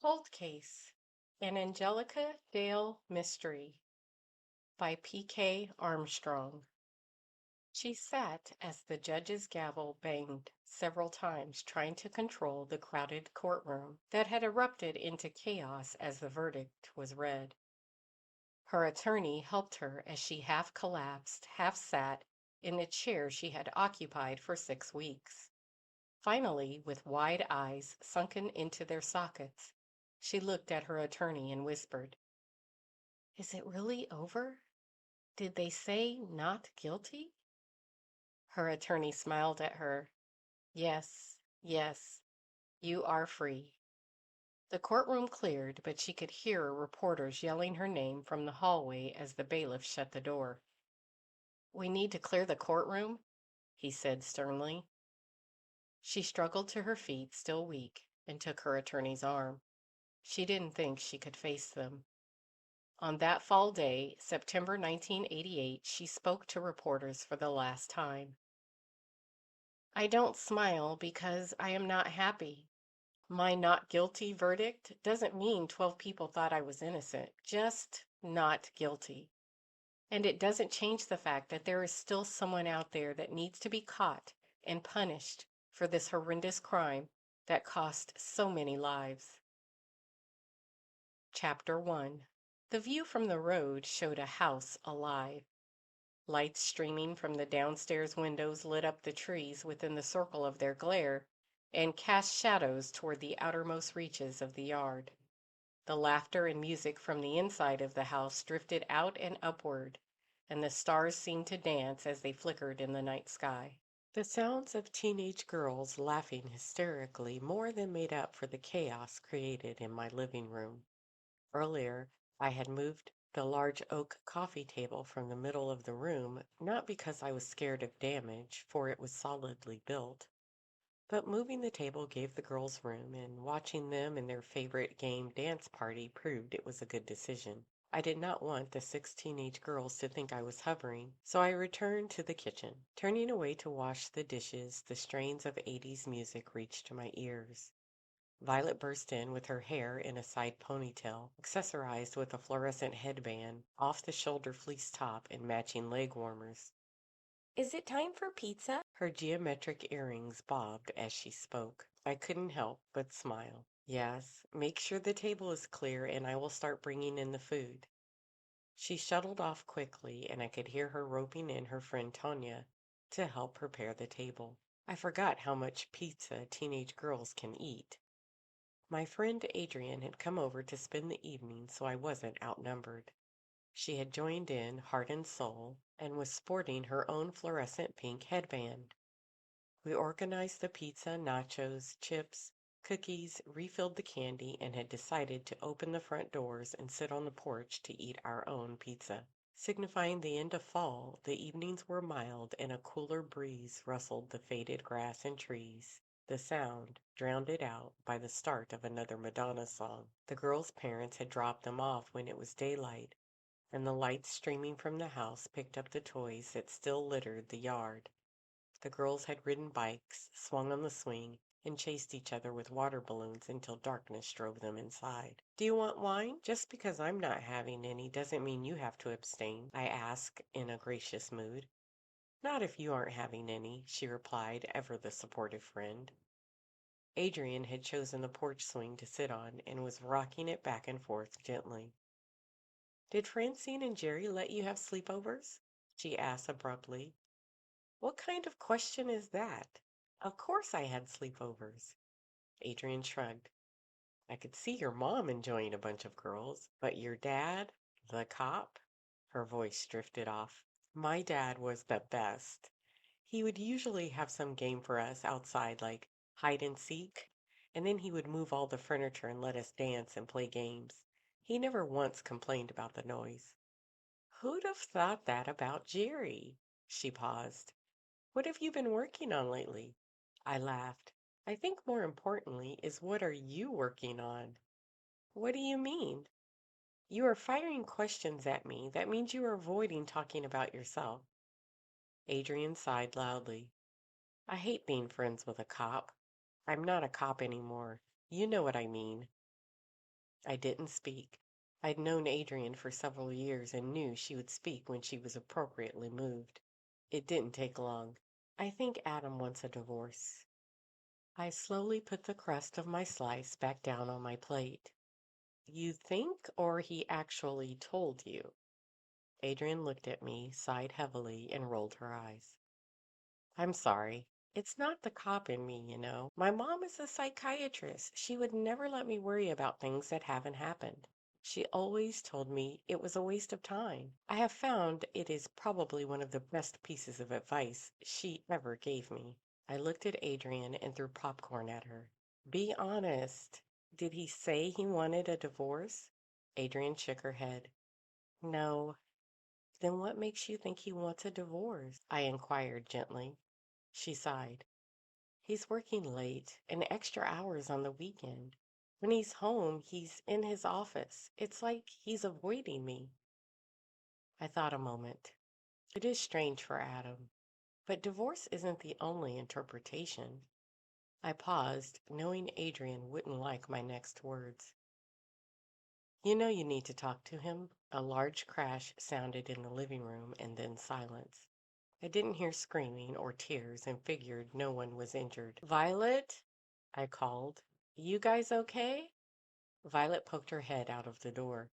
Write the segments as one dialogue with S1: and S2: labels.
S1: Cold Case, an Angelica Dale Mystery by P.K. Armstrong. She sat as the judge's gavel banged several times, trying to control the crowded courtroom that had erupted into chaos as the verdict was read. Her attorney helped her as she half collapsed, half sat in the chair she had occupied for 6 weeks. Finally, with wide eyes sunken into their sockets, she looked at her attorney and whispered, "Is it really over? Did they say not guilty?" Her attorney smiled at her. "Yes, yes, you are free." The courtroom cleared, but she could hear reporters yelling her name from the hallway as the bailiff shut the door. "We need to clear the courtroom," he said sternly. She struggled to her feet, still weak, and took her attorney's arm. She didn't think she could face them. On that fall day, September 1988, she spoke to reporters for the last time. "I don't smile because I am not happy. My not guilty verdict doesn't mean 12 people thought I was innocent, just not guilty. And it doesn't change the fact that there is still someone out there that needs to be caught and punished for this horrendous crime that cost so many lives." Chapter 1. The view from the road showed a house alive. Lights streaming from the downstairs windows lit up the trees within the circle of their glare and cast shadows toward the outermost reaches of the yard. The laughter and music from the inside of the house drifted out and upward, and the stars seemed to dance as they flickered in the night sky. The sounds of teenage girls laughing hysterically more than made up for the chaos created in my living room. Earlier, I had moved the large oak coffee table from the middle of the room, not because I was scared of damage, for it was solidly built, but moving the table gave the girls room, and watching them in their favorite game dance party proved it was a good decision. I did not want the 6 teenage girls to think I was hovering, so I returned to the kitchen. Turning away to wash the dishes, the strains of 80s music reached my ears. Violet burst in with her hair in a side ponytail, accessorized with a fluorescent headband, off-the-shoulder fleece top, and matching leg warmers. "Is it time for pizza?" Her geometric earrings bobbed as she spoke. I couldn't help but smile. "Yes, make sure the table is clear and I will start bringing in the food." She shuttled off quickly, and I could hear her roping in her friend Tonya to help prepare the table. I forgot how much pizza teenage girls can eat. My friend Adrian had come over to spend the evening, so I wasn't outnumbered. She had joined in, heart and soul, and was sporting her own fluorescent pink headband. We organized the pizza, nachos, chips, cookies, refilled the candy, and had decided to open the front doors and sit on the porch to eat our own pizza. Signifying the end of fall, the evenings were mild and a cooler breeze rustled the faded grass and trees, the sound drowned it out by the start of another Madonna song. The girls' parents had dropped them off when it was daylight, and the lights streaming from the house picked up the toys that still littered the yard. The girls had ridden bikes, swung on the swing, and chased each other with water balloons until darkness drove them inside. "Do you want wine? Just because I'm not having any doesn't mean you have to abstain," I asked in a gracious mood. "Not if you aren't having any," she replied, ever the supportive friend. Adrian had chosen the porch swing to sit on and was rocking it back and forth gently. "Did Francine and Jerry let you have sleepovers?" she asked abruptly. "What kind of question is that? Of course I had sleepovers." Adrian shrugged. "I could see your mom enjoying a bunch of girls, but your dad, the cop?" Her voice drifted off. "My dad was the best. He would usually have some game for us outside, like hide and seek, and then he would move all the furniture and let us dance and play games. He never once complained about the noise." "Who'd have thought that about Jerry?" She paused. "What have you been working on lately?" I laughed. "I think more importantly is what are you working on?" "What do you mean?" "You are firing questions at me. That means you are avoiding talking about yourself." Adrian sighed loudly. "I hate being friends with a cop. I'm not a cop anymore. You know what I mean." I didn't speak. I'd known Adrian for several years and knew she would speak when she was appropriately moved. It didn't take long. I think Adam wants a divorce. I slowly put the crust of my slice back down on my plate. You think, or he actually told you? Adrian looked at me, sighed heavily, and rolled her eyes. I'm sorry. It's not the cop in me, you know. My mom is a psychiatrist. She would never let me worry about things that haven't happened. She always told me it was a waste of time. I have found it is probably one of the best pieces of advice she ever gave me. I looked at Adrian and threw popcorn at her. Be honest. Did he say he wanted a divorce? Adrian shook her head. No. Then what makes you think he wants a divorce? I inquired gently. She sighed. He's working late and extra hours on the weekend. When he's home, he's in his office. It's like he's avoiding me. I thought a moment. It is strange for Adam, but divorce isn't the only interpretation. I paused, knowing Adrian wouldn't like my next words. You know you need to talk to him. A large crash sounded in the living room and then silence. I didn't hear screaming or tears and figured no one was injured. Violet? I called. You guys okay? Violet poked her head out of the door.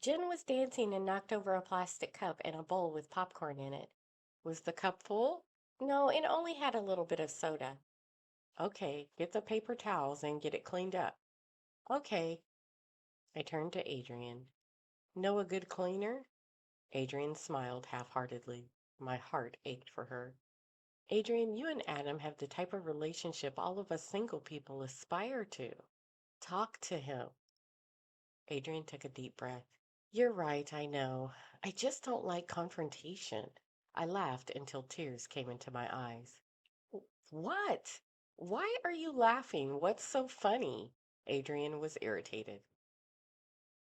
S1: Jen was dancing and knocked over a plastic cup and a bowl with popcorn in it. Was the cup full? No, it only had a little bit of soda. Okay, get the paper towels and get it cleaned up. Okay. I turned to Adrian. Know a good cleaner? Adrian smiled half-heartedly. My heart ached for her. Adrian, you and Adam have the type of relationship all of us single people aspire to. Talk to him. Adrian took a deep breath. You're right, I know. I just don't like confrontation. I laughed until tears came into my eyes. What? Why are you laughing? What's so funny? Adrian was irritated.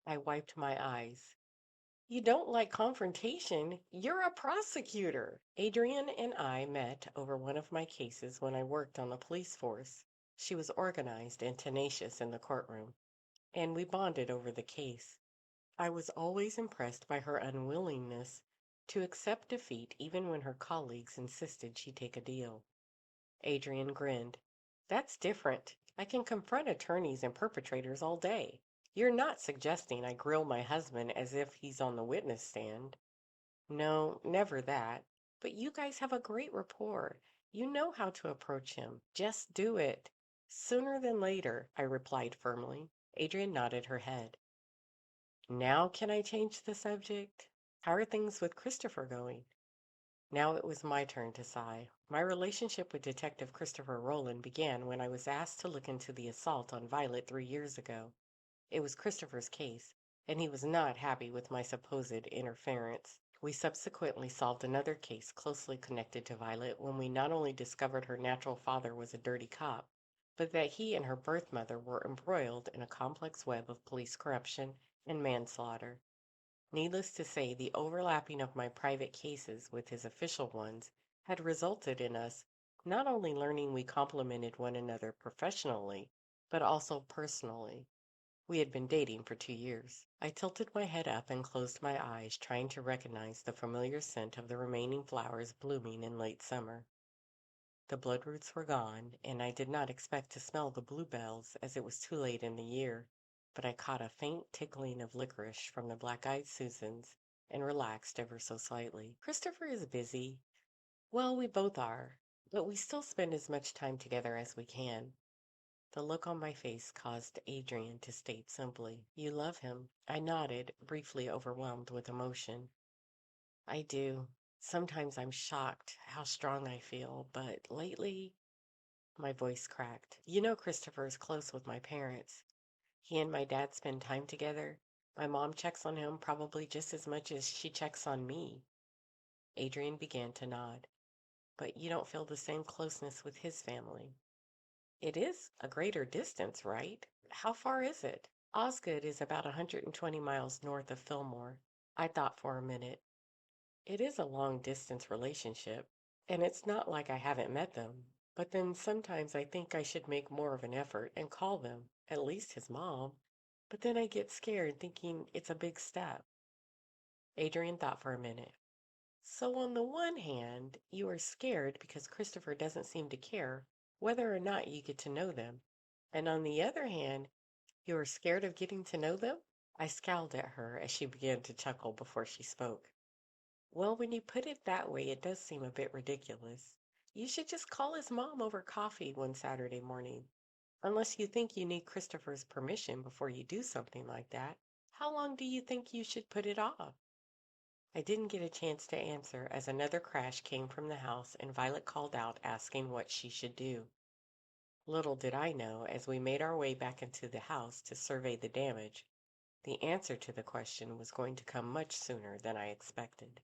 S1: I wiped my eyes. You don't like confrontation. You're a prosecutor. Adrian and I met over one of my cases when I worked on the police force. She was organized and tenacious in the courtroom, and we bonded over the case. I was always impressed by her unwillingness to accept defeat even when her colleagues insisted she take a deal. Adrian grinned. That's different. I can confront attorneys and perpetrators all day. You're not suggesting I grill my husband as if he's on the witness stand. No, never that. But you guys have a great rapport. You know how to approach him. Just do it. Sooner than later, I replied firmly. Adrian nodded her head. Now can I change the subject? How are things with Christopher going? Now it was my turn to sigh. My relationship with Detective Christopher Roland began when I was asked to look into the assault on Violet 3 years ago. It was Christopher's case, and he was not happy with my supposed interference. We subsequently solved another case closely connected to Violet when we not only discovered her natural father was a dirty cop, but that he and her birth mother were embroiled in a complex web of police corruption and manslaughter. Needless to say, the overlapping of my private cases with his official ones had resulted in us not only learning we complemented one another professionally, but also personally. We had been dating for 2 years. I tilted my head up and closed my eyes, trying to recognize the familiar scent of the remaining flowers blooming in late summer. The bloodroots were gone, and I did not expect to smell the bluebells as it was too late in the year, but I caught a faint tickling of licorice from the black-eyed Susans and relaxed ever so slightly. Christopher is busy. Well, we both are, but we still spend as much time together as we can. The look on my face caused Adrian to state simply, You love him. I nodded, briefly overwhelmed with emotion. I do. Sometimes I'm shocked how strong I feel, but lately, my voice cracked. You know Christopher is close with my parents. He and my dad spend time together. My mom checks on him probably just as much as she checks on me. Adrian began to nod. But you don't feel the same closeness with his family. It is a greater distance, right? How far is it? Osgood is about 120 miles north of Fillmore. I thought for a minute. It is a long-distance relationship, and it's not like I haven't met them. But then sometimes I think I should make more of an effort and call them, at least his mom. But then I get scared thinking it's a big step. Adrian thought for a minute. So, on the one hand, you are scared because Christopher doesn't seem to care whether or not you get to know them. And on the other hand, you are scared of getting to know them? I scowled at her as she began to chuckle before she spoke. Well, when you put it that way, it does seem a bit ridiculous. You should just call his mom over coffee one Saturday morning. Unless you think you need Christopher's permission before you do something like that, how long do you think you should put it off? I didn't get a chance to answer as another crash came from the house and Violet called out asking what she should do. Little did I know, as we made our way back into the house to survey the damage, the answer to the question was going to come much sooner than I expected.